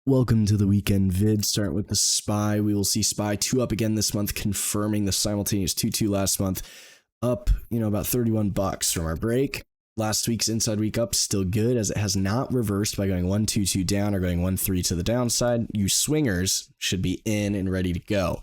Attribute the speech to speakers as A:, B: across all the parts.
A: Welcome to the weekend vid. Start with the SPY. We will see SPY 2 up again this month, confirming the simultaneous 2-2 last month. Up, about $31 from our break. Last week's inside week up still good, as it has not reversed by going 1-2-2 down or going 1-3 to the downside. You swingers should be in and ready to go.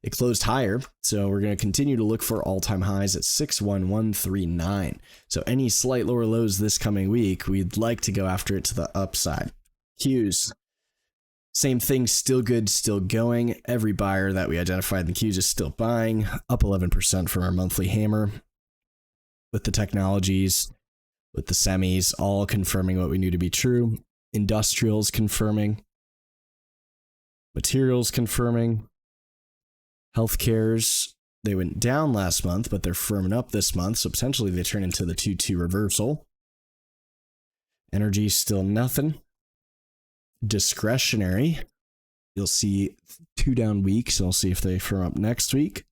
A: It closed higher, so we're going to continue to look for all-time highs at 61139. So any slight lower lows this coming week, we'd like to go after it to the upside. Qs. Same thing, still good, still going. Every buyer that we identified in the queues is still buying, up 11% from our monthly hammer. With the technologies, with the semis, all confirming what we knew to be true. Industrials confirming. Materials confirming. Healthcares, they went down last month, but they're firming up this month, so potentially they turn into the 2-2 reversal. Energy, still nothing. Discretionary, you'll see 2 down weeks. So we'll see if they firm up next week.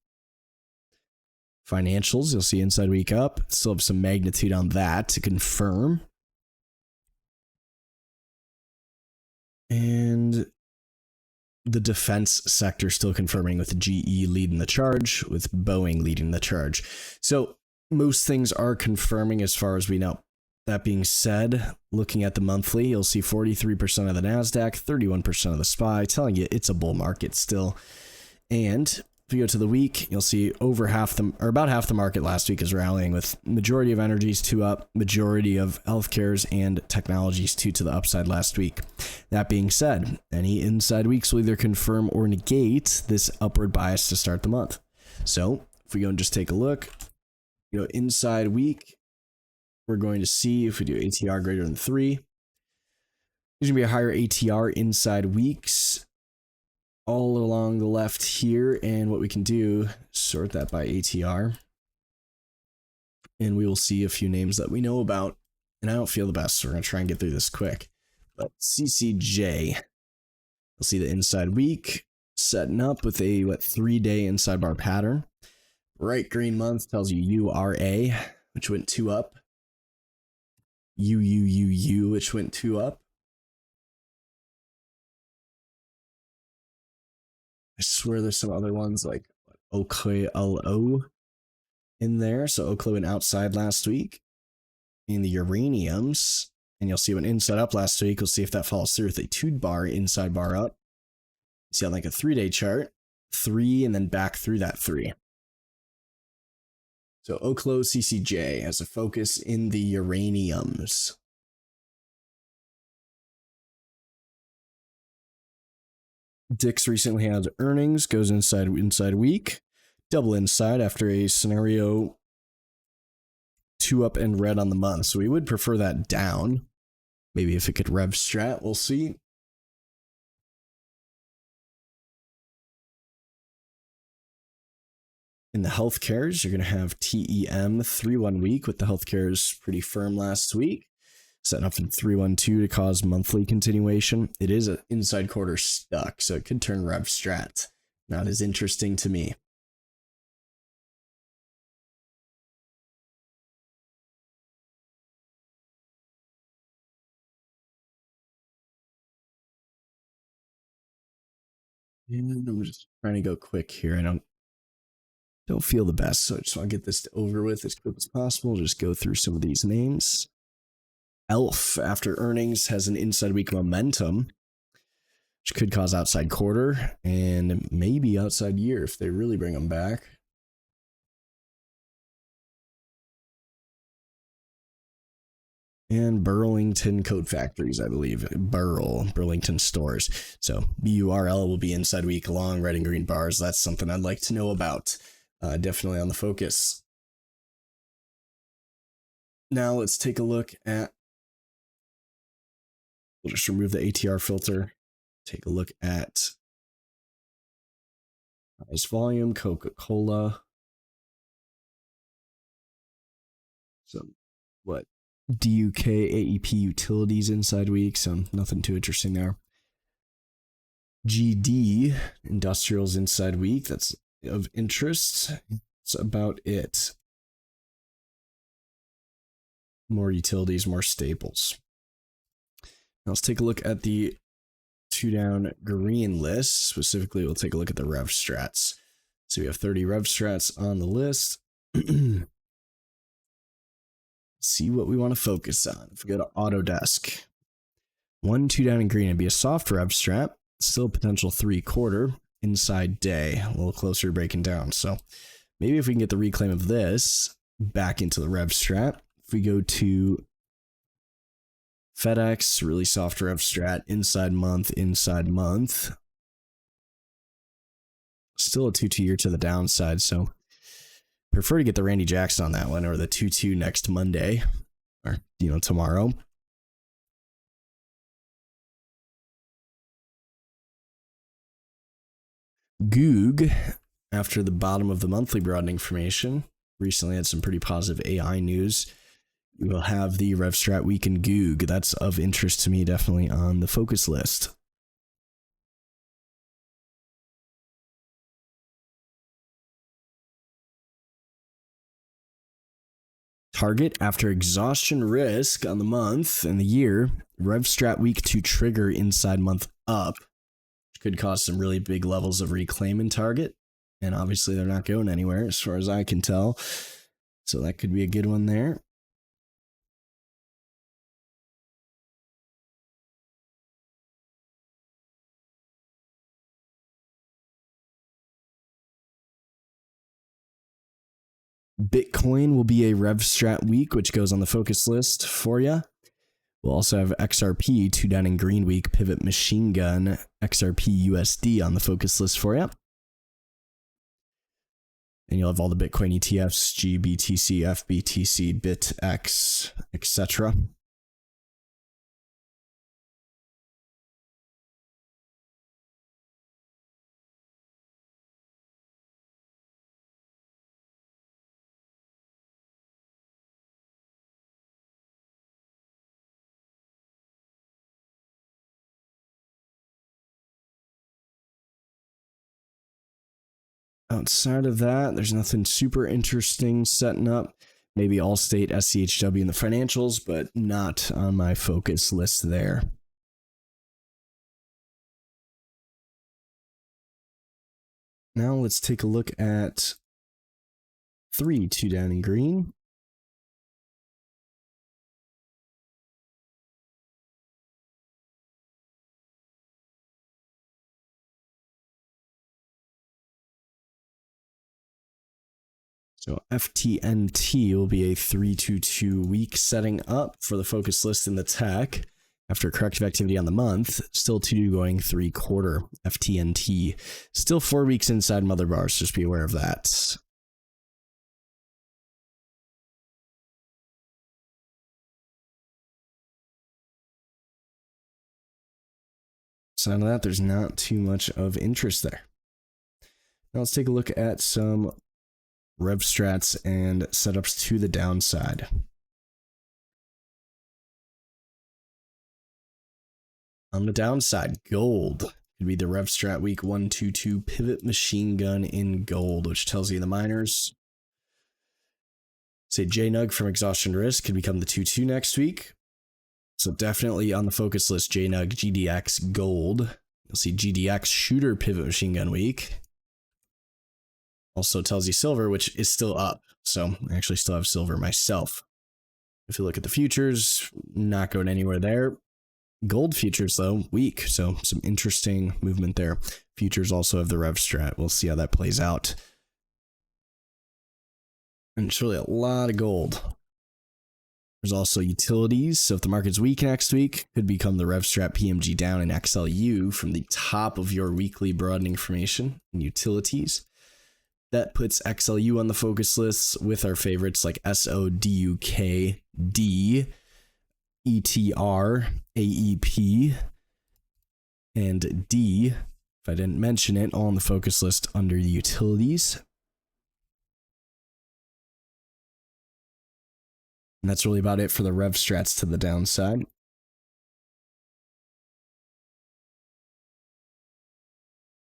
A: Financials, you'll see inside week up. Still have some magnitude on that to confirm. And the defense sector still confirming, with GE leading the charge, with Boeing leading the charge. So most things are confirming as far as we know. That being said, looking at the monthly, you'll see 43% of the NASDAQ, 31% of the SPY, telling you it's a bull market still. And if you go to the week, you'll see about half the market last week is rallying, with majority of energies 2 up, majority of healthcares and technologies 2 to the upside last week. That being said, any inside weeks will either confirm or negate this upward bias to start the month. So if we go and just take a look, inside week, we're going to see if we do ATR greater than 3. There's going to be a higher ATR inside weeks all along the left here. And what we can do, sort that by ATR. And we will see a few names that we know about. And I don't feel the best, so we're going to try and get through this quick. But CCJ, you'll see the inside week setting up with a 3-day inside bar pattern. Bright green month tells you URA, which went 2 up. UUUU, which went 2 up. I swear there's some other ones like OKLO in there. So OKLO went outside last week. In the uraniums, and you'll see when inside up last week, we'll see if that follows through with a 2-bar inside bar up. See on like a 3-day chart, 3 and then back through that 3. So OKLO CCJ has a focus in the uraniums. Dix recently had earnings, goes inside week, double inside after a scenario 2 up and red on the month. So we would prefer that down. Maybe if it could rev strat, we'll see. In the healthcares, you're going to have TEM 3-1 week, with the healthcares pretty firm last week, setting up in 3-1-2 to cause monthly continuation. It is an inside quarter stuck, so it could turn rev strat. Not as interesting to me. And I'm just trying to go quick here. I don't feel the best, so I just want to get this over with as quick as possible. Just go through some of these names. ELF, after earnings, has an inside week momentum, which could cause outside quarter and maybe outside year if they really bring them back. And Burlington Coat Factories, I believe. Burlington stores. So BURL will be inside week long, red and green bars. That's something I'd like to know about. Definitely on the focus. Now let's take a look at, we'll just remove the ATR filter. Take a look at price volume, Coca-Cola. So what? DUK AEP utilities inside week, so nothing too interesting there. GD industrials inside week, that's of interest. That's about it. More utilities, more staples. Now let's take a look at the two down green list. Specifically, we'll take a look at the rev strats. So we have 30 rev strats on the list. See what we want to focus on. If we go to Autodesk, 1 2 down in green, it'd be a soft rev strat, still potential 3/4 inside day, a little closer to breaking down. So maybe if we can get the reclaim of this back into the rev strat. If we go to FedEx, really soft rev strat, inside month. Still a 2-2 year to the downside, so prefer to get the Randy Jackson on that one, or the 2-2 next Monday, or tomorrow. Goog, after the bottom of the monthly broadening formation, recently had some pretty positive AI news. We will have the rev strat week in Goog. That's of interest to me, definitely on the focus list. Target, after exhaustion risk on the month and the year, rev strat week to trigger inside month up, which could cause some really big levels of reclaim in target. And obviously they're not going anywhere as far as I can tell. So that could be a good one there. Bitcoin will be a rev strat week, which goes on the focus list for you. We'll also have XRP, 2 down in green week, pivot machine gun, XRP USD on the focus list for you. And you'll have all the Bitcoin ETFs, GBTC, FBTC, BitX, etc. Outside of that, there's nothing super interesting setting up. Maybe Allstate, SCHW in the financials, but not on my focus list there. Now let's take a look at 3 2 down in green. So FTNT will be a 3-2-2 week setting up for the focus list in the tech. After corrective activity on the month, still 2 going 3/4 FTNT. Still 4 weeks inside mother bars, just be aware of that. So out of that, there's not too much of interest there. Now let's take a look at some rev strats and setups to the downside. On the downside, gold could be the rev strat week 1-2-2 pivot machine gun in gold, which tells you the miners. Say JNUG from exhaustion risk could become the 2-2 next week. So definitely on the focus list, JNUG, GDX, gold. You'll see GDX shooter pivot machine gun week. Also tells you silver, which is still up. So I actually still have silver myself. If you look at the futures, not going anywhere there. Gold futures, though, weak. So some interesting movement there. Futures also have the rev strat. We'll see how that plays out. And it's really a lot of gold. There's also utilities. So if the market's weak next week, could become the rev strat PMG down in XLU from the top of your weekly broadening formation in utilities. That puts XLU on the focus lists with our favorites like SODUKD, ETR, AEP, and D. If I didn't mention it, all on the focus list under the utilities. And that's really about it for the rev strats to the downside.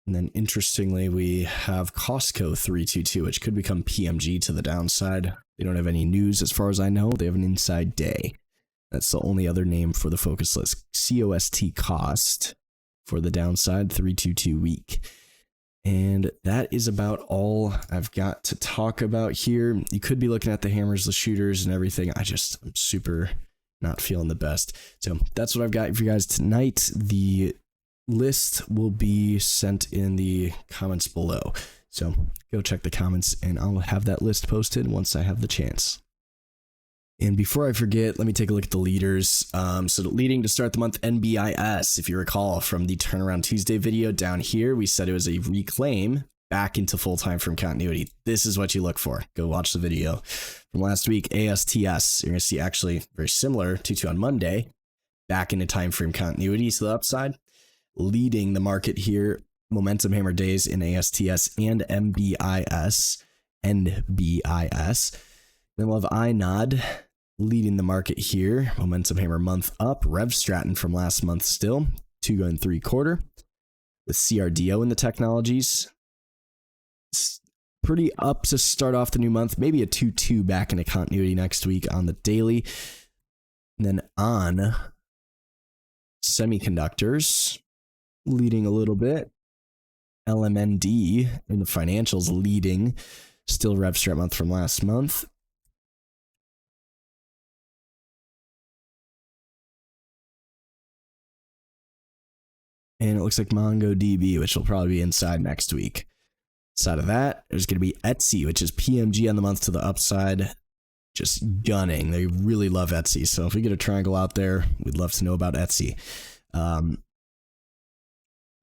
A: And then interestingly, we have Costco 322, which could become PMG to the downside. They don't have any news as far as I know. They have an inside day. That's the only other name for the focus list. COST, cost. for the downside, 322 week. And that is about all I've got to talk about here. You could be looking at the hammers, the shooters, and everything. I'm super not feeling the best. So that's what I've got for you guys tonight. The list will be sent in the comments below. So go check the comments and I'll have that list posted once I have the chance. And before I forget, let me take a look at the leaders. So leading to start the month, NBIS. If you recall from the Turnaround Tuesday video down here, we said it was a reclaim back into full time frame continuity. This is what you look for. Go watch the video from last week. ASTS, you're going to see actually very similar to on Monday, back into time frame continuity to the upside. Leading the market here, momentum hammer days in ASTS and NBIS. Then we'll have INOD leading the market here. Momentum hammer month up. Rev Stratton from last month still. 2 going 3/4. With CRDO in the technologies. It's pretty up to start off the new month. Maybe a 2-2 back into continuity next week on the daily. And then on semiconductors, leading a little bit. LMND in the financials leading. Still Rev Strat month from last month. And it looks like MongoDB, which will probably be inside next week. Side of that, there's going to be Etsy, which is PMG on the month to the upside. Just gunning. They really love Etsy. So if we get a triangle out there, we'd love to know about Etsy.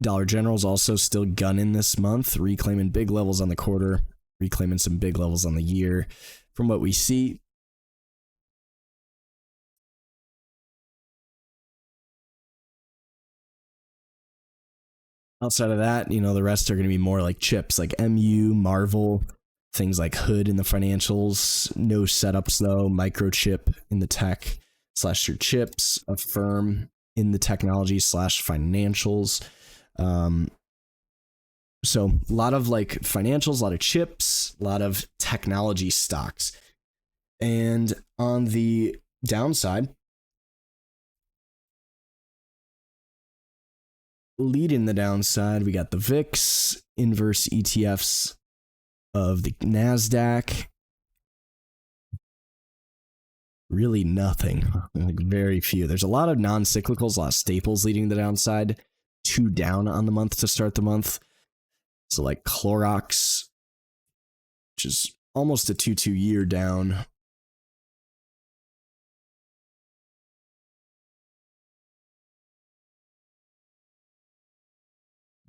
A: Dollar General's also still gunning this month, reclaiming big levels on the quarter, reclaiming some big levels on the year. From what we see, outside of that, the rest are going to be more like chips, like MU, Marvel, things like Hood in the financials. No setups though. Microchip in the tech / your chips. Affirm in the technology / financials. So a lot of like financials, a lot of chips, a lot of technology stocks. And on the downside, leading the downside, we got the VIX, inverse ETFs of the NASDAQ. Really nothing, like very few. There's a lot of non-cyclicals, a lot of staples leading the downside. 2 down on the month to start the month. So like Clorox, which is almost a 2 year down.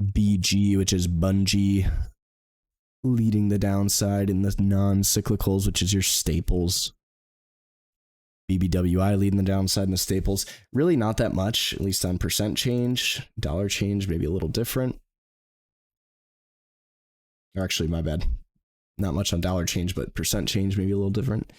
A: BG, which is Bungie, leading the downside in the non-cyclicals, which is your staples. BBWI leading the downside in the staples. Really not that much, at least on percent change. Dollar change, maybe a little different. Or actually, my bad. Not much on dollar change, but percent change, maybe a little different.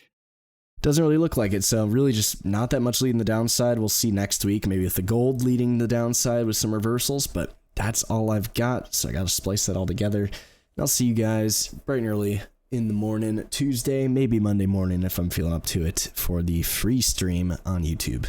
A: Doesn't really look like it, so really just not that much leading the downside. We'll see next week, maybe with the gold leading the downside with some reversals, but that's all I've got, so I got to splice that all together. And I'll see you guys bright and early in the morning, Tuesday, maybe Monday morning if I'm feeling up to it, for the free stream on YouTube.